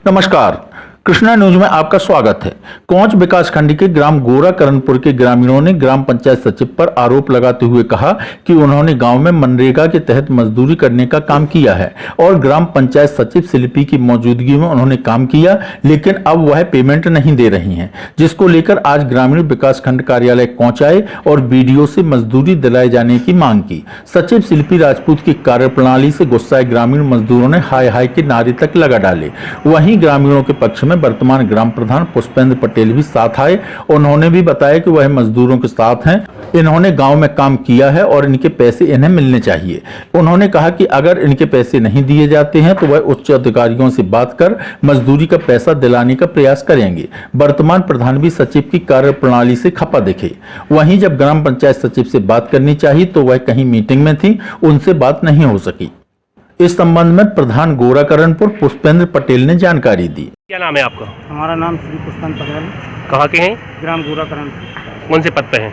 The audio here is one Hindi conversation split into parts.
नमस्कार, कृष्णा न्यूज में आपका स्वागत है। कोंच विकासखंड के ग्राम गोराकरणपुर के ग्रामीणों ने ग्राम पंचायत सचिव पर आरोप लगाते हुए कहा कि उन्होंने गांव में मनरेगा के तहत मजदूरी करने का काम किया है और ग्राम पंचायत सचिव शिल्पी की मौजूदगी में उन्होंने काम किया, लेकिन अब वह पेमेंट नहीं दे रही हैं, जिसको लेकर आज ग्रामीण विकासखंड कार्यालय कोंच आए और बीडीओ से मजदूरी दिलाए जाने की मांग की। सचिव शिल्पी राजपूत की कार्यप्रणाली से गुस्साए ग्रामीण मजदूरों ने हाय हाय के नारे तक लगा डाले। वहीं ग्रामीणों के पक्ष में वर्तमान ग्राम प्रधान पुष्पेंद्र पटेल भी साथ आए। उन्होंने भी बताया कि वह मजदूरों के साथ हैं, इन्होंने गांव में काम किया है और इनके पैसे इन्हें मिलने चाहिए। उन्होंने कहा कि अगर इनके पैसे नहीं दिए जाते हैं तो वह उच्च अधिकारियों से बात कर मजदूरी का पैसा दिलाने का प्रयास करेंगे। वर्तमान प्रधान भी सचिव की कार्यप्रणाली से खपा दिखे। वहीं जब ग्राम पंचायत सचिव से बात करनी चाहिए तो वह कहीं मीटिंग में थी, उनसे बात नहीं हो सकी। इस संबंध में प्रधान गोराकरणपुर पुष्पेंद्र पटेल ने जानकारी दी। क्या नाम है आपका? हमारा नाम श्री पुष्पेंद्र पटेल। कहाँ के हैं? ग्राम गोराकरणपुर। कौन से पद पे हैं?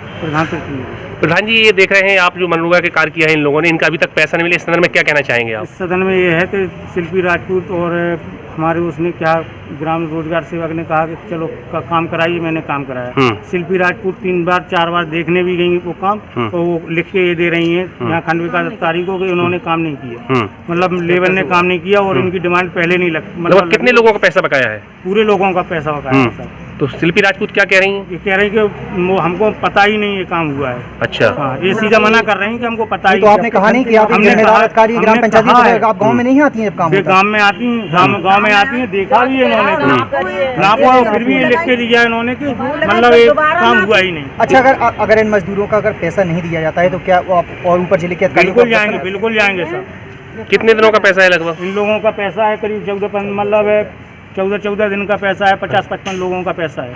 प्रधान जी, ये देख रहे हैं आप जो मनरेगा के कार्य किया है इन लोगों ने, इनका अभी तक पैसा नहीं मिला, इस सदन में क्या कहना चाहेंगे आप? इस सदन में ये है कि शिल्पी राजपूत और हमारे उसने क्या ग्राम रोजगार सेवक ने कहा कि चलो काम कराइए, मैंने काम कराया। शिल्पी राजपूत 3 बार 4 बार देखने भी गई वो काम, तो वो लिख के ये दे रही हैं यहाँ खंड विकास अधिकारी को कि उन्होंने काम नहीं किया, मतलब लेबर ने काम नहीं किया और इनकी डिमांड पहले नहीं लग, मतलब कितने लोगों का पैसा बकाया है? पूरे लोगों का पैसा बकाया है। तो शिल्पी राजपूत क्या कह रही हैं? ये कह रही कि वो हमको पता ही नहीं ये काम हुआ है। अच्छा, हाँ, ये सीधा मना कर रहे हैं कि हमको पता ही। तो आपने कहा नहीं कि आप जिम्मेदार अधिकारी ग्राम पंचायत आप गांव में नहीं आती हैं? जब काम गांव में आती हैं, गांव में आती हैं, देखा भी है इन्होंने, फिर भी ये लिख के दिया इन्होंने कि मतलब ये काम हुआ ही नहीं। अच्छा, अगर इन मजदूरों का अगर पैसा नहीं दिया जाता है तो क्या आप और ऊपर जिले के अधिकारी? बिल्कुल जाएंगे सर। कितने दिनों का पैसा है लगभग? इन लोगों का पैसा है करीब 14 दिन का पैसा है, 50-55 लोगों का पैसा है।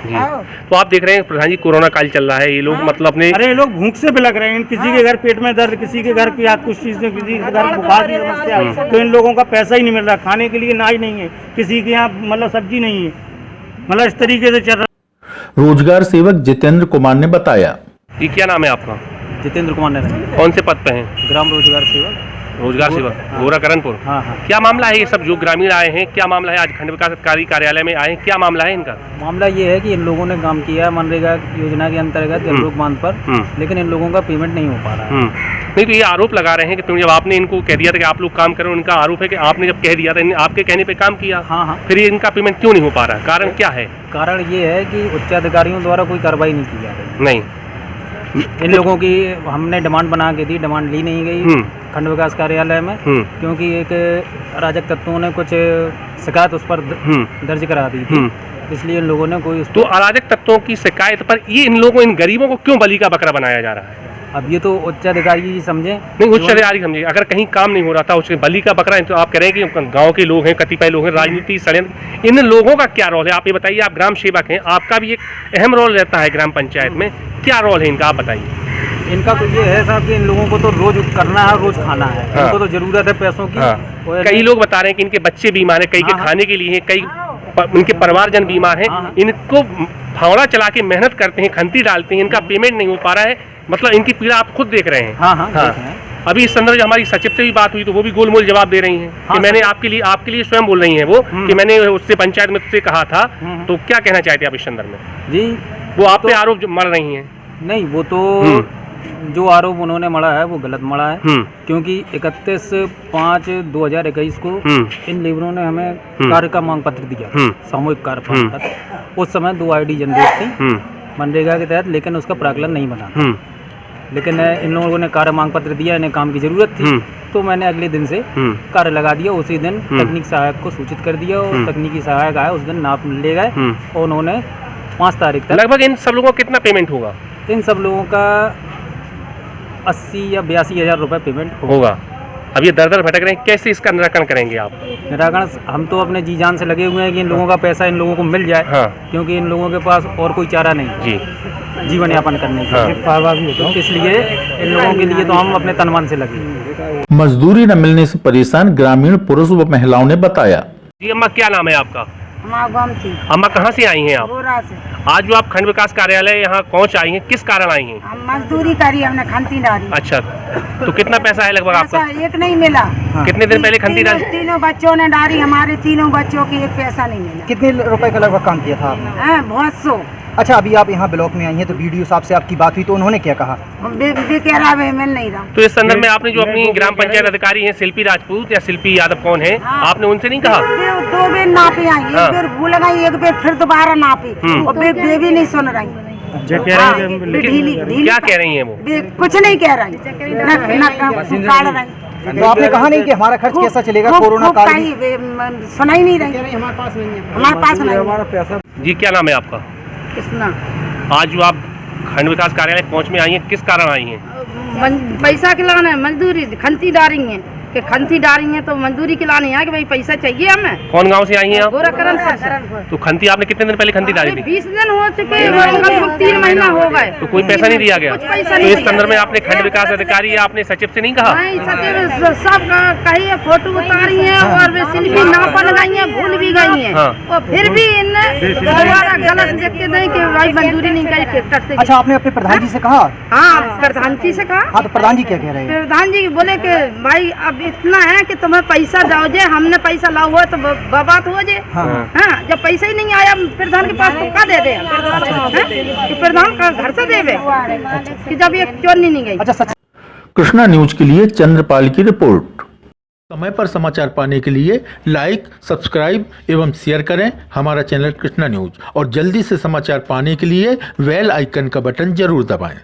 तो आप देख रहे हैं प्रधान जी, कोरोना काल चल रहा है, ये लोग मतलब अपने अरे लोग भूख से बिलक रहे हैं। किसी के घर पेट में दर्द, किसी के घर की कुछ चीज, किसी के घर बुखार की समस्या, तो इन लोगों का पैसा ही नहीं मिल रहा, खाने के लिए नाज नहीं है, किसी के यहाँ मतलब सब्जी नहीं है, मतलब इस तरीके से चल रहा। रोजगार सेवक जितेंद्र कुमार ने बताया। ये क्या नाम है आपका? जितेंद्र कुमार ने। कौन से पद पे हैं? ग्राम रोजगार सेवक। रोजगार सेवक गोराकरणपुर। हाँ। क्या मामला है? ये सब जो ग्रामीण आए हैं, क्या मामला है? आज खंड विकास अधिकारी कार्यालय में आए हैं, क्या मामला है इनका? मामला ये है कि इन लोगों ने काम किया मनरेगा योजना के अंतर्गत जलरोग बांध पर, लेकिन इन लोगों का पेमेंट नहीं हो पा रहा है। नहीं, तो ये आरोप लगा रहे हैं कि जब आपने इनको कह दिया था कि आप लोग काम करो, उनका आरोप है कि आपने जब कह दिया था, आपके कहने पे काम किया, हाँ, फिर इनका पेमेंट क्यों नहीं हो पा रहा? कारण क्या है? कारण ये है कि उच्च अधिकारियों द्वारा कोई कार्रवाई नहीं की जा रही। नहीं, इन लोगों की हमने डिमांड बना के दी, डिमांड ली नहीं गई खंड विकास कार्यालय में, क्योंकि एक अराजक तत्वों ने कुछ शिकायत उस पर दर्ज करा दी थी, इसलिए इन लोगों ने कोई तो अराजक तत्वों की शिकायत पर ये इन गरीबों को क्यों बलि का बकरा बनाया जा रहा है? अब ये तो उच्च अधिकारी जी समझे। नहीं, उच्च अधिकारी समझे। अगर कहीं काम नहीं हो रहा था उसके बलि का बकरा, तो आप कह रहे हैं कि गांव के लोग हैं, कतिपय लोग हैं, राजनीति षड्यंत्र, इन लोगों का क्या रोल है? आप ये बताइए, आप ग्राम सेवक हैं, आपका भी एक अहम रोल रहता है ग्राम पंचायत में, क्या रोल है इनका, आप बताइए। इनका तो ये है साहब कि इन लोगों को तो रोज करना है, रोज खाना है। इनको तो जरूरत है पैसों की। कई लोग बता रहे हैं कि इनके बच्चे बीमार हैं, कई के खाने के लिए हैं, कई उनके परिवारजन बीमार हैं, इनको फावड़ा चला के मेहनत करते हैं, खंती डालते हैं, इनका पेमेंट नहीं हो पा रहा है, मतलब इनकी पीड़ा आप खुद देख रहे हैं। हाँ। अभी इस संदर्भ में हमारी सचिव से भी बात हुई तो वो भी गोलमोल जवाब दे रही हैं कि मैंने आपके लिए स्वयं बोल रही हैं वो कि मैंने उससे पंचायत में से कहा था। तो क्या कहना चाहते हैं आप इस संदर्भ में? जी, वो आप पे आरोप मढ़ रही हैं। नहीं, वो तो जो आरोप उन्होंने मढ़ा है वो गलत मढ़ा है, क्योंकि 31/5/2021 को इन लेबरों ने हमें कार्य का मांग पत्र दिया, सामूहिक कार्य पत्र। उस समय 2 ID जनरेट थी मनरेगा के तहत, लेकिन उसका प्राकलन नहीं बना। लेकिन इन लोगों ने कार्य मांग पत्र दिया, इन्हें काम की जरूरत थी, तो मैंने अगले दिन से कार्य लगा दिया। उसी दिन तकनीक सहायक को सूचित कर दिया और तकनीकी सहायक आया, उस दिन नाप ले गए और उन्होंने 5 तारीख तक। लगभग इन सब लोगों को कितना पेमेंट होगा? इन सब लोगों का 80 या 82 हज़ार रुपये पेमेंट होगा। अब ये दर भटक रहे हैं, कैसे इसका निराकरण करेंगे आप? निराकरण हम तो अपने जी जान से लगे हुए हैं कि इन लोगों का पैसा इन लोगों को मिल जाए। क्योंकि इन लोगों के पास और कोई चारा नहीं जीवन यापन करने के, इसलिए इन लोगों के लिए तो हम अपने तन मन से लगे। मजदूरी न मिलने से परेशान ग्रामीण पुरुष व महिलाओं ने बताया। जी अम्मा, क्या नाम है आपका? हमारा गाँव थी अम्मा कहाँ से आई हैं आप? गोरा से। आज जो आप खंड विकास कार्यालय यहाँ पहुँच आई हैं, किस कारण आई हैं? हम मजदूरी करी, हमने खंती डाली। अच्छा, तो कितना पैसा है लगभग आपका? पैसा एक नहीं मिला। कितने दिन पहले खंती डाली? तीनों बच्चों ने डाली, हमारे तीनों बच्चों की एक पैसा नहीं मिला। कितने रुपए का लगभग काम किया था आपने? बहुत सो। अच्छा, अभी आप यहाँ ब्लॉक में आई हैं तो बीडीओ साहब से आपकी बात हुई तो उन्होंने क्या कहा? बे कह रहा है मैं नहीं रहा। तो इस संदर्भ में आपने जो अपनी ग्राम पंचायत अधिकारी हैं शिल्पी राजपूत या शिल्पी यादव कौन है, आपने उनसे नहीं कहा? दो बेर नापी आई, एक बेर भूल गई, एक बेर फिर दोबारा नापी और बे भी नहीं सुन रही। जो कह रही है ढीली क्या कह रही हैं वो? कुछ नहीं कह रही, काट रही। तो आपने कहा नहीं कि हमारा खर्च कैसा चलेगा कोरोना काल में? सुना ही नहीं रही, हमारे पास नहीं। जी, क्या नाम है आपका? कितना आज जो आप खंड विकास कार्यालय पहुँच में आई हैं, किस कारण आई हैं? पैसा खिलाना है, मजदूरी खंती डालेंगे कि खंती डालेंगे तो मजदूरी खिलानी है कि भाई पैसा चाहिए हमें। कौन गांव से आई हैं आप? गोराकरण। तो खंती आपने कितने दिन पहले खंती डाली थी? 20 दिन हो चुके, 3 महीना हो गए। तो कोई पैसा नहीं दिया गया? कुछ पैसा तो नहीं इस संदर्भ में आपने खंड विकास अधिकारी या आपने सचिव से नहीं कहा? नहीं, सचिव सब कही है, फोटो उतारी है और वे शिल्पी नापा लगाई है, भूल भी गई है और फिर भी इनने दोबारा गलत लिख के नहीं कि भाई मंजूरी नहीं करी ट्रैक्टर से। अच्छा, आपने अपने प्रधान जी से कहा? हाँ, प्रधान जी से कहा। हाँ, तो प्रधान जी क्या कह रहे हैं? प्रधान जी बोले कि भाई अब इतना है कि तुम्हें पैसा जाओ जे, हमने पैसा लाओ हुआ तो बात हो जे। हाँ। जब पैसा ही नहीं आया प्रधान के पास तो क्या दे दे? कि प्रधान का घर से देवे कि जब ये चोरनी नहीं गई। अच्छा, कृष्णा न्यूज के लिए चंद्रपाल की रिपोर्ट। समय पर समाचार पाने के लिए लाइक, सब्सक्राइब एवं शेयर करें हमारा चैनल कृष्णा न्यूज और जल्दी से समाचार पाने के लिए बेल आइकन का बटन जरूर दबाएं।